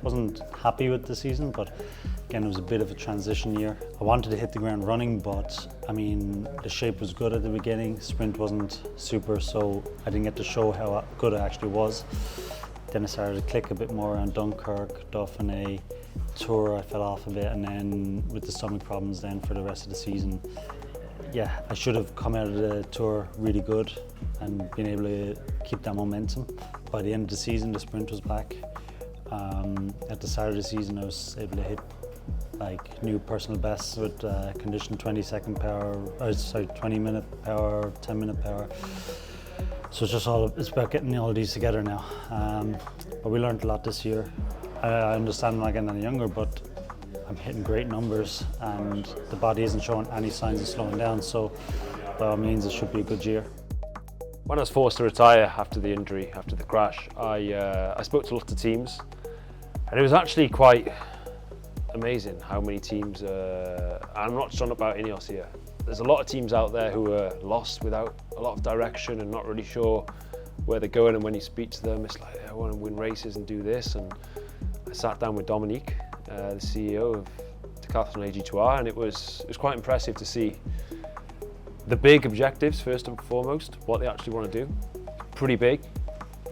Wasn't happy with the season, but again, it was a bit of a transition year. I wanted to hit the ground running, but I mean, the shape was good at the beginning. Sprint wasn't super, so I didn't get to show how good it actually was. Then I started to click a bit more on Dunkirk, Dauphiné, Tour. I fell off a bit, and then with the stomach problems then for the rest of the season, yeah, I should have come out of the Tour really good and been able to keep that momentum. By the end of the season, the sprint was back. At the start of the season, I was able to hit like new personal bests with conditioned 20-second power, 20-minute power, 10-minute power. So it's about getting all of these together now. But we learned a lot this year. I understand I'm not getting any younger, but I'm hitting great numbers and the body isn't showing any signs of slowing down. So by all means, it should be a good year. When I was forced to retire after the injury, after the crash, I spoke to lots of teams, and it was actually quite amazing how many teams, I'm not just on about Ineos here, there's a lot of teams out there who are lost without a lot of direction and not really sure where they're going, and when you speak to them, it's like, I want to win races and do this. And I sat down with Dominique, the CEO of DECATHLON AG2R, and it was quite impressive to see the big objectives, first and foremost, what they actually want to do. Pretty big,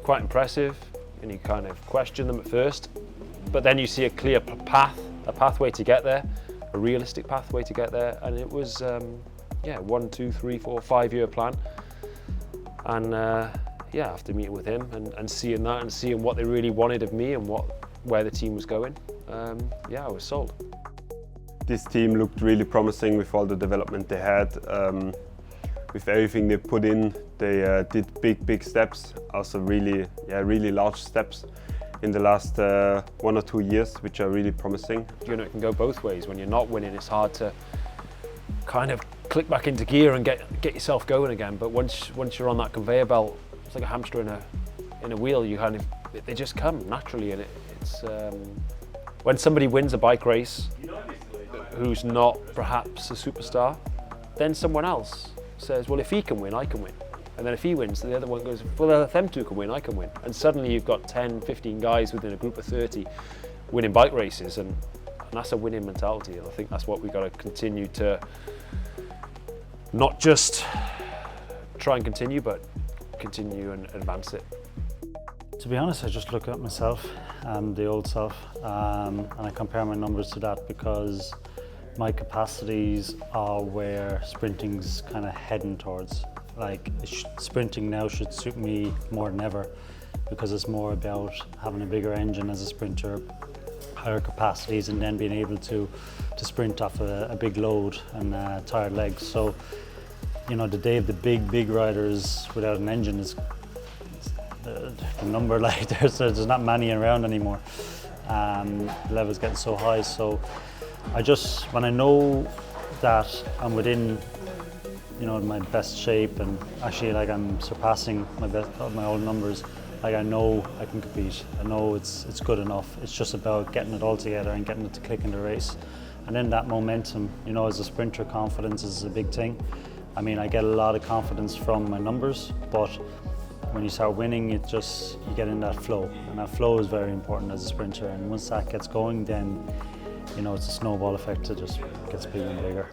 quite impressive, and you kind of question them at first, but then you see a clear path, a pathway to get there, a realistic pathway to get there, and it was, yeah, 1, 2, 3, 4, 5-year plan. And yeah, after meeting with him and seeing that and seeing what they really wanted of me and where the team was going, yeah, I was sold. This team looked really promising with all the development they had. With everything they put in, they did big steps, also really large steps in the last 1 or 2 years, which are really promising. You know, it can go both ways. When you're not winning, it's hard to kind of click back into gear and get yourself going again. But once you're on that conveyor belt, it's like a hamster in a wheel. You kind of, they just come naturally, and it's when somebody wins a bike race who's not perhaps a superstar, then someone else says, well, if he can win, I can win. And then if he wins, the other one goes, well, if them two can win, I can win. And suddenly you've got 10, 15 guys within a group of 30 winning bike races, and that's a winning mentality. And I think that's what we've got to continue to not just try and continue, but continue and advance it. To be honest, I just look at myself and the old self, and I compare my numbers to that, because my capacities are where sprinting's kind of heading towards. Like, sprinting now should suit me more than ever, because it's more about having a bigger engine as a sprinter, higher capacities, and then being able to sprint off a big load and tired legs. So, you know, the day of the big riders without an engine is the number, like there's not many around anymore. The level's getting so high, so when I know that I'm within, you know, my best shape, and actually like I'm surpassing my old numbers, like I know I can compete. I know it's good enough. It's just about getting it all together and getting it to click in the race. And then that momentum, you know, as a sprinter, confidence is a big thing. I mean, I get a lot of confidence from my numbers, but when you start winning, you get in that flow, and that flow is very important as a sprinter. And once that gets going, then, you know, it's a snowball effect. It just gets bigger and bigger.